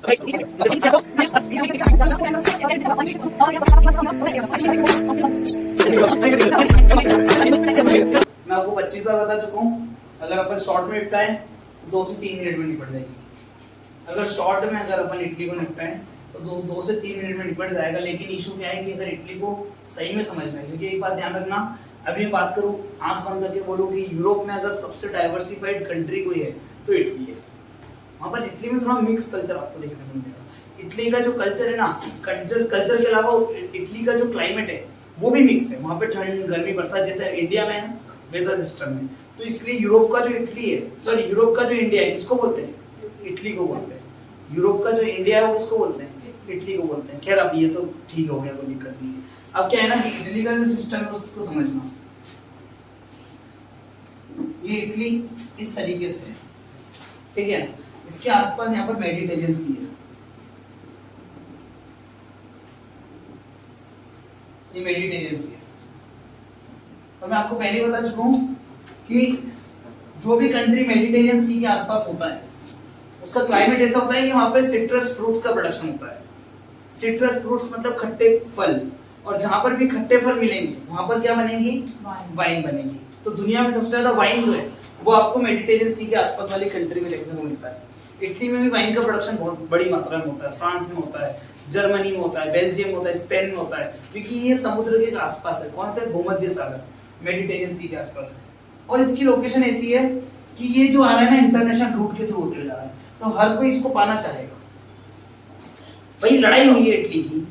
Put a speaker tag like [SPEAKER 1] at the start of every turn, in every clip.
[SPEAKER 1] मैं आपको 25 बार बता चुका हूँ, अगर अपन शॉर्ट में निपटाएं 2 से 3 मिनट में निपट जाएगी। अगर शॉर्ट में अगर अपन इडली को निपटाएं तो 2 से 3 मिनट में निपट जाएगा। लेकिन इशू क्या है कि अगर इडली को सही में समझना है, क्योंकि एक बात ध्यान रखना, अभी मैं बात करूँ आंख बंद करके बोलूँ कि यूरोप में अगर सबसे डाइवर्सिफाइड कंट्री कोई है तो इटली है। वहाँ पर इटली में थोड़ा मिक्स कल्चर आपको देखने को मिलेगा। इटली का जो कल्चर है ना, कल्चर के अलावा इटली का जो क्लाइमेट है वो भी मिक्स है। वहाँ पे ठंड गर्मी बरसात जैसे इंडिया में है ना, वैसा सिस्टम है। तो इसलिए यूरोप का जो इटली है, सॉरी यूरोप का जो इंडिया है, किसको बोलते हैं? इटली को बोलते हैं। यूरोप का जो इंडिया है वो किसको बोलते हैं? इटली को बोलते हैं। खैर अब ये तो ठीक हो गया, कोई दिक्कत नहीं है। अब क्या है ना कि इटली का जो सिस्टम है उसको समझना। ये इटली इस तरीके से है, ठीक है। इसके आसपास यहाँ पर मेडिटेरियन सी है, ये मेडिटेरियन सी है। तो मैं आपको पहले बता चुका हूँ कि जो भी कंट्री मेडिटेरियन सी के आसपास होता है उसका क्लाइमेट ऐसा होता है कि वहां पे सिट्रस फ्रूट्स का प्रोडक्शन होता है। सिट्रस फ्रूट्स मतलब खट्टे फल, और जहां पर भी खट्टे फल मिलेंगे वहां पर क्या बनेगी? वाइन बनेगी। तो दुनिया में सबसे ज्यादा वाइन जो है वो आपको मेडिटेरियन सी के आसपास वाली कंट्री में देखने को मिलता है। इटली में भी वाइन का प्रोडक्शन बहुत बड़ी मात्रा में होता है, फ्रांस में होता है, जर्मनी में होता है, बेल्जियम में होता है, स्पेन में होता है, क्योंकि ये समुद्र के आसपास है। कौन सा? भूमध्य सागर, मेडिटेरियन सी के आसपास है। और इसकी लोकेशन ऐसी है कि ये जो आ रहा है ना इंटरनेशनल रूट के थ्रू होते जा रहा है, तो हर कोई इसको पाना चाहेगा। भाई लड़ाई हुई है इटली की,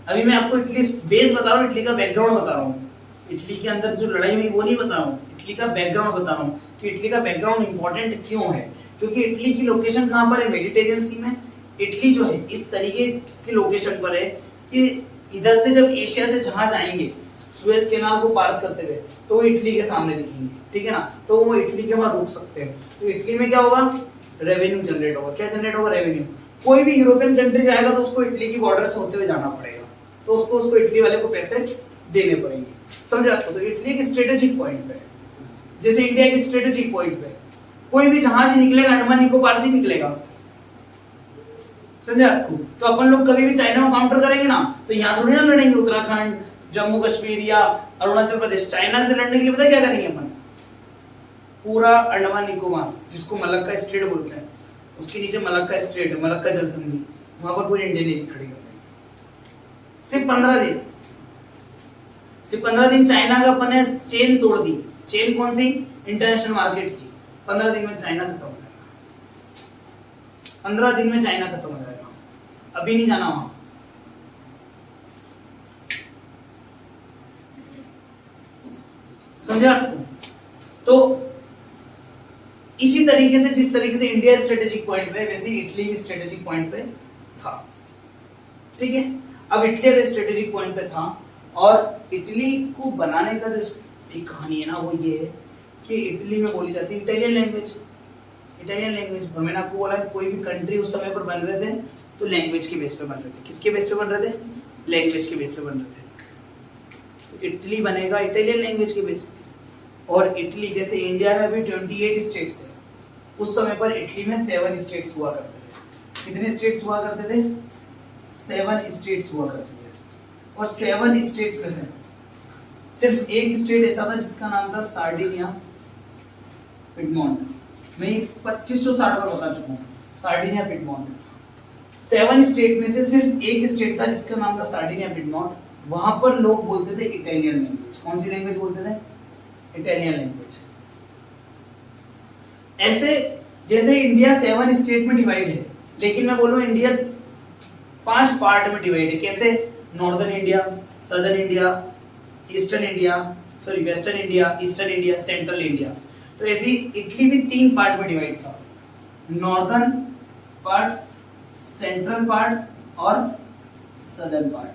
[SPEAKER 1] अभी मैं आपको इटली बेस बता रहा हूँ, इटली का बैकग्राउंड बता रहा हूँ। इटली के अंदर जो लड़ाई हुई वो नहीं बता रहा हूँ, इटली का बैकग्राउंड बता रहा हूँ कि इटली का बैकग्राउंड इंपॉर्टेंट क्यों है। क्योंकि इटली की लोकेशन कहाँ पर है? मेडिटेरियन सी में। इटली जो है इस तरीके की लोकेशन पर है कि इधर से जब एशिया से जहां जाएंगे सुएज कैनाल को पार करते हुए तो वो इटली के सामने दिखेंगे, ठीक है ना। तो वो इटली के वहां रुक सकते हैं। तो इटली में क्या होगा? रेवेन्यू जनरेट होगा। क्या जनरेट होगा? रेवेन्यू। कोई भी यूरोपियन कंट्री जाएगा तो उसको इटली की बॉर्डर से होते हुए जाना पड़ेगा, तो उसको इटली वाले को पैसे देने पड़ेंगे। समझे आपको? तो इटली की स्ट्रेटेजिक पॉइंट पे, जैसे इंडिया की स्ट्रेटेजिक पॉइंट पे कोई भी जहाज निकलेगा अंडमान निकोबार से निकलेगा, समझे आपको? तो अपन लोग कभी भी चाइना को काउंटर करेंगे ना तो यहाँ थोड़ी ना लड़ेंगे। उत्तराखंड, जम्मू कश्मीर या अरुणाचल प्रदेश चाइना से लड़ने के लिए पता क्या करेंगे अपन? पूरा अंडमान निकोबार, जिसको मलक्का स्ट्रेट बोलते हैं, उसके नीचे मलक्का स्ट्रेट है, मलक्का जल संधि, वहां पर पूरी इंडियन नेवी खड़ी कर देंगे। सिर्फ 15 दिन चाइना का अपन ने चेन तोड़ दी। चेन कौन सी? इंटरनेशनल मार्केट की। 15 दिन में चाइना खत्म हो जाएगा। 15 दिन में चाइना खत्म हो जाएगा। अभी नहीं जाना वहां। समझे आपको? तो इसी तरीके से जिस तरीके से इंडिया स्ट्रेटेजिक पॉइंट पे, वैसे इटली भी स्ट्रेटेजिक पॉइंट पे था, ठीक है। अब इटली अगर स्ट्रेटेजिक पॉइंट पे था, और इटली को बनाने का जो एक कहानी है ना वो ये है कि इटली में बोली जाती है इटालियन लैंग्वेज। इटालियन लैंग्वेज, और मैंने आपको बोला कोई भी कंट्री उस समय पर बन रहे थे तो लैंग्वेज के बेस पे बन रहे थे। किसके बेस पे बन रहे थे? लैंग्वेज के बेस पे बन रहे थे। तो इटली बनेगा इटालियन लैंग्वेज के बेस पे। और इटली जैसे इंडिया में अभी 28 स्टेट्स है, उस समय पर इटली में 7 स्टेट्स हुआ करते थे। कितने स्टेट्स हुआ करते थे? 7 स्टेट्स हुआ करते थे। और 7 स्टेट्स में से सिर्फ एक स्टेट ऐसा था जिसका नाम था सार्डिनिया पिडमोंट। मैं 2560 बार बता चुका हूँ सार्डिनिया पिडमोंट। 7 स्टेट में से सिर्फ एक स्टेट था जिसका नाम था सार्डिनिया पिडमोंट। वहां पर लोग बोलते थे इटालियन लैंग्वेज। कौन सी लैंग्वेज बोलते थे? Italian language. ऐसे जैसे इंडिया 7 स्टेट में डिवाइड है, लेकिन मैं बोलूं इंडिया 5 पार्ट में डिवाइड है। कैसे? Northern India, southern India, eastern India, sorry western India, eastern India, central India. तो ऐसी इटली भी 3 पार्ट में डिवाइड था, नॉर्दर्न पार्ट, सेंट्रल पार्ट और सदर्न पार्ट,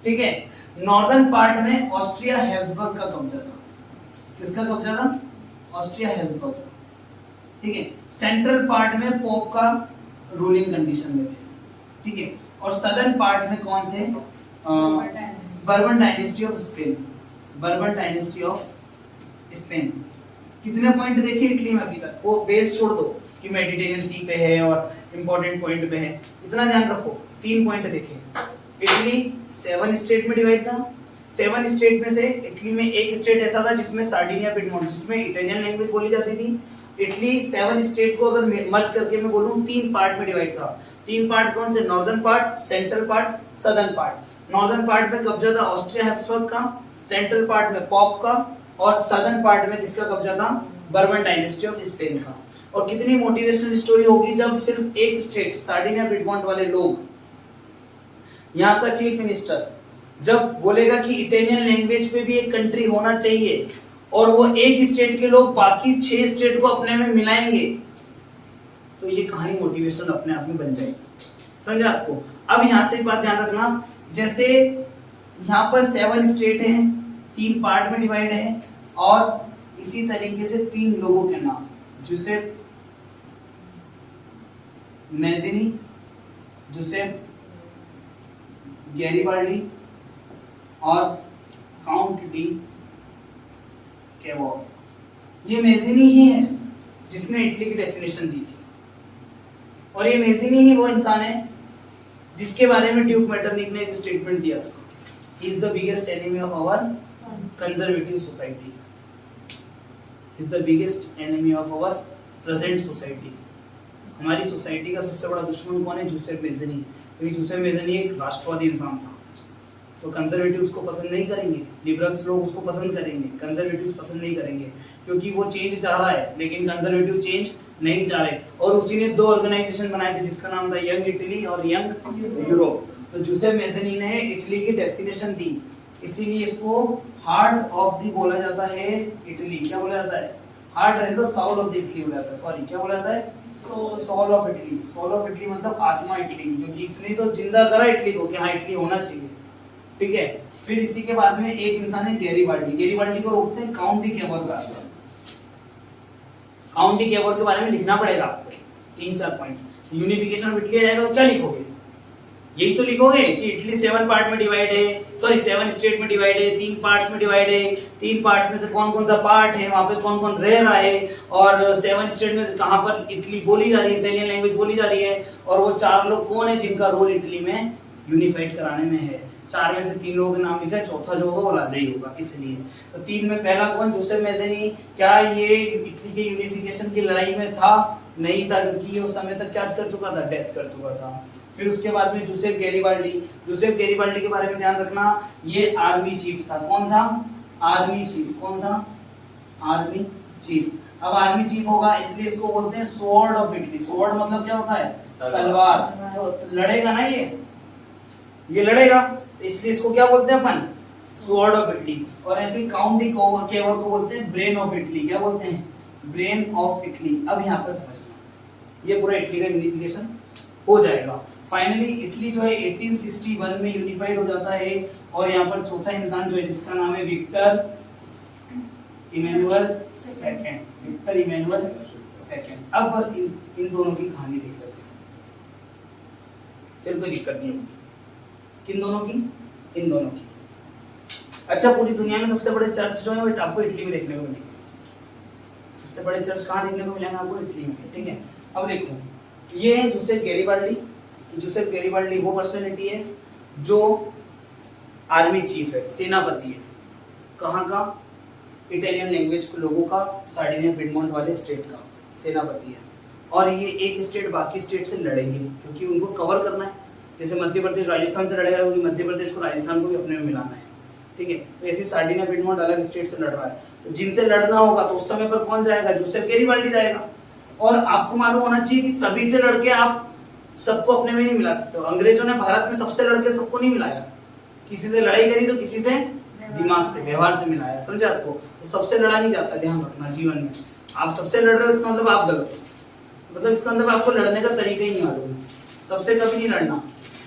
[SPEAKER 1] ठीक है। नॉर्दर्न पार्ट में ऑस्ट्रिया हैब्सबर्ग का कब्जा था। किसका कब्जा था? ऑस्ट्रिया हैब्सबर्ग, ठीक है। सेंट्रल पार्ट में पोप का रूलिंग कंडीशन में थे, ठीक है। और सदर्न पार्ट में कौन थे? Bourbon dynasty of Spain. Bourbon dynasty of Spain. कितने पॉइंट देखे इटली में अभी तक? वो बेस छोड़ दो कि मेडिटेरियन सी पे है और इंपॉर्टेंट पॉइंट पे है, इतना ध्यान रखो। 3 पॉइंट देखें। इटली 7 स्टेट में डिवाइड था। 7 स्टेट में से इटली में एक स्टेट ऐसा था जिसमें सार्डिनिया पिडमोंट, जिसमें इटालियन लैंग्वेज बोली जाती थी। इटली 7 स्टेट को अगर मर्ज करके मैं बोलूं 3 पार्ट में डिवाइड था। 3 पार्ट कौन से? Northern part, central part, southern part. Northern part में कब्जा था ऑस्ट्रिया हैब्सबर्ग का, सेंट्रल पार्ट में पॉप का, और सदर्न पार्ट में किसका कब्जा था? बर्बन डायनेस्टी ऑफ स्पेन का। और कितनी मोटिवेशनल स्टोरी होगी जब सिर्फ एक स्टेट सार्डिनिया पिडमोंट वाले लोग, यहाँ का चीफ मिनिस्टर जब बोलेगा कि इटालियन लैंग्वेज पे भी एक कंट्री होना चाहिए और वो एक स्टेट के लोग बाकी 6 स्टेट को अपने में मिलाएंगे, तो ये कहानी मोटिवेशनल अपने आप में बन जाएगी। समझा आपको? अब यहाँ से एक बात ध्यान रखना, जैसे यहाँ पर 7 स्टेट हैं, 3 पार्ट में डिवाइड है, और इसी तरीके से 3 लोगों के नाम, जूसेप मैज़िनी, जूसेप गैरिबाल्डी और काउंट डी कैवोर। ये मैज़िनी ही है जिसने इटली की डेफिनेशन दी थी, और ये मैज़िनी ही वो इंसान है जिसके बारे में ड्यूक मेटरनिक ने एक स्टेटमेंट दिया था, he is the biggest enemy of our conservative society, is the biggest enemy of our present society. हमारी सोसाइटी का सबसे बड़ा दुश्मन कौन है? Giuseppe Mazzini. क्योंकि जूसेप मैज़िनी एक राष्ट्रवादी इंसान था, तो कंजर्वेटिव उसको पसंद नहीं करेंगे, लिबरल्स लोग उसको पसंद करेंगे, कंजर्वेटिव पसंद नहीं करेंगे, क्योंकि वो चेंज चाह रहा है लेकिन कंजर्वेटिव चेंज नहीं चाह रहे। और उसी ने 2 ऑर्गेनाइजेशन बनाए थे जिसका नाम था यंग इटली और यंग यूरोप। तो जूसेप मैज़िनी ने इटली की डेफिनेशन दी, इसीलिए इसको हार्ट ऑफ द बोला जाता है इटली। क्या बोला जाता है? हार्ट रहने दो, साउल ऑफ द इटली बोला जाता है। सॉरी, क्या बोला जाता है? Soul of Italy. Soul of Italy मतलब आत्मा इटली की, क्योंकि इसने तो जिंदा करा इटली को कि हाँ इटली होना चाहिए। ठीक है। फिर इसी के बाद में एक इंसान है गैरिबाल्डी। गैरिबाल्डी को रोकते हैं काउंट डी कैवोर का। काउंट डी कैवोर के बारे में लिखना पड़ेगा आपको 3-4 पॉइंट। यूनिफिकेशन ऑफ इटली आएगा तो क्या लिखोगे? यही तो लिखोगे कि इटली 7 पार्ट में डिवाइड है, सॉरी 7 स्टेट में डिवाइड है, 3 पार्ट्स में डिवाइड है, 3 पार्ट्स में से कौन कौन सा पार्ट है, वहां पे कौन कौन रह रहा है, और 7 स्टेट में से कहां पर इटली बोली जा रही है, इटालियन लैंग्वेज बोली जा रही है, और वो 4 लोग कौन है जिनका रोल इटली में यूनिफाइड कराने में है। 4 में से 3 लोगों के नाम लिखा है, चौथा जो होगा वो लाजाई होगा। इसलिए तो 3 में पहला कौन? जूसेप मैज़िनी। क्या ये इटली के यूनिफिकेशन की लड़ाई में था? नहीं था, क्योंकि ये उस समय तक क्या कर चुका था? डेथ कर चुका था। फिर उसके बाद में जूसेप गैरिबाल्डी। जूसेप गैरिबाल्डी के बारे में ध्यान रखना, ये आर्मी चीफ था। कौन था? Army chief. कौन था? Army chief. अब आर्मी चीफ होगा इसलिए इसको बोलते हैं स्वॉर्ड ऑफ इटली। स्वॉर्ड मतलब क्या होता है? तलवार। तो लड़ेगा ना ये लड़ेगा, तो इसलिए इसको क्या बोलते हैं अपन? Sword of Italy. और ऐसे काउंट डी कैवोर को बोलते हैं ब्रेन ऑफ इटली। क्या बोलते हैं? Brain of Italy. अब यहाँ पर समझना, ये पूरा इटली का यूनिफिकेशन हो जाएगा। फाइनली इटली जो है 1861 में यूनिफाइड हो जाता है, और यहाँ पर चौथा इंसान जो है जिसका नाम है Victor Emmanuel second. Victor Emmanuel second. अब बस इन दोनों की कहानी देख लेते हैं, फिर कोई दिक्कत नहीं होगी। किन दोनों की? इन दोनों की। अच्छा, पूरी दुनिया में सबसे बड़े चर्च जो है आपको इटली में देखने को मिलेंगे। सबसे बड़े चर्च कहाँ देखने को मिलेंगे आपको? इटली में। ठीक है। अब देखो, ये है जूसेप गैरिबाल्डी। जूसेप गैरिबाल्डी वो पर्सनैलिटी है जो आर्मी चीफ है, सेनापति है। कहाँ का? इटालियन लैंग्वेज के लोगों का, सार्डिनिया पिडमोंट वाले स्टेट का सेनापति है। और ये एक स्टेट बाकी स्टेट से लड़ेंगे क्योंकि उनको कवर करना है। जैसे मध्य प्रदेश राजस्थान से लड़ेगा, क्योंकि मध्य प्रदेश को राजस्थान को भी अपने में मिलाना है। ठीक है। तो ऐसे सार्डिनिया पिडमोंट अलग स्टेट से लड़ रहा है, तो जिनसे लड़ना होगा तो उस समय पर कौन जाएगा? जूसेप गैरिबाल्डी जाएगा। और आपको मालूम होना चाहिए कि सभी से लड़के आप सबको अपने में नहीं मिला सकते हो। अंग्रेजों ने भारत में सबसे लड़के सबको नहीं मिलाया, किसी से लड़ाई करी तो किसी से दिमाग से, व्यवहार से मिलाया। समझे आपको? तो सबसे लड़ा नहीं जाता, ध्यान रखना जीवन में। आप सबसे लड़ रहे हो इसका मतलब आप गलत हो, मतलब इसका मतलब आपको लड़ने का तरीका ही नहीं मालूम है। सबसे कभी नहीं लड़ना,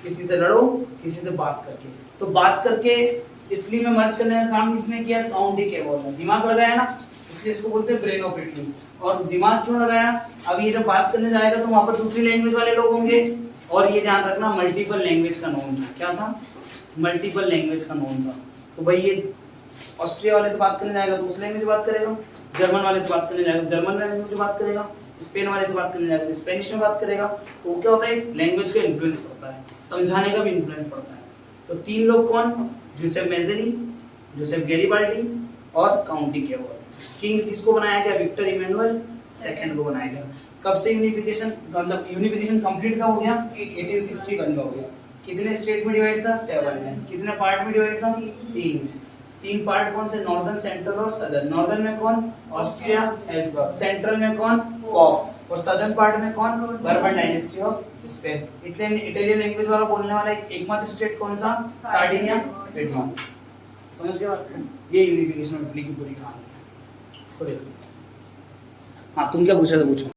[SPEAKER 1] किसी से लड़ो, किसी से बात करके। तो बात करके इटली में मर्ज करने का काम किसने किया? काउंट डी कैवोर ने। दिमाग लगाया ना, इसलिए इसको बोलते हैं ब्रेन ऑफ इटली। और दिमाग क्यों लगाया? अब ये जब बात करने जाएगा तो वहां पर दूसरी लैंग्वेज वाले लोग होंगे, और ये ध्यान रखना मल्टीपल लैंग्वेज का नोन था। क्या था? मल्टीपल लैंग्वेज का नोन था। तो भाई ये ऑस्ट्रिया वाले से बात करने जाएगा तो उस लैंग्वेज बात करेगा, जर्मन वाले से बात करने जाएगा जर्मन लैंग्वेज बात करेगा, स्पेन वाले से बात करने जाएगा तो स्पेनिश में बात करेगा। तो वो क्या होता है, लैंग्वेज का इन्फ्लुएंस पड़ता है, समझाने का भी इन्फ्लुएंस पड़ता है। तो 3 लोग कौन, जोसेफ मेज़ेनी, जोसेफ गैरिबाल्डी और काउंटी केवल। किंग किसको बनाया गया, विक्टर इमैनुअल सेकंड को बनाया गया। कब से यूनिफिकेशन, मतलब यूनिफिकेशन कंप्लीट कब हो गया, 1861 में हो गया। कितने स्टेट में डिवाइड था, 7 में। कितने पार्ट में डिवाइड था, 3 में। 3 पार्ट कौन से, नॉर्दर्न, सेंट्रल और सदर्न। नॉर्दर्न में कौन, ऑस्ट्रिया हैब्सबर्ग, सेंट्रल में कौन, पोप, और सदर्न पार्ट में कौन, bourbon dynasty of Spain. Italian language वाला बोलने वाला एकमात्र स्टेट कौन सा, सार्डिनिया, पिडमॉन्ट। समझ गए बात, ये यूनिफिकेशन ऑफ इटली की पूरी कहानी है। इसको देखो। हाँ तुम क्या पूछा था, पूछो।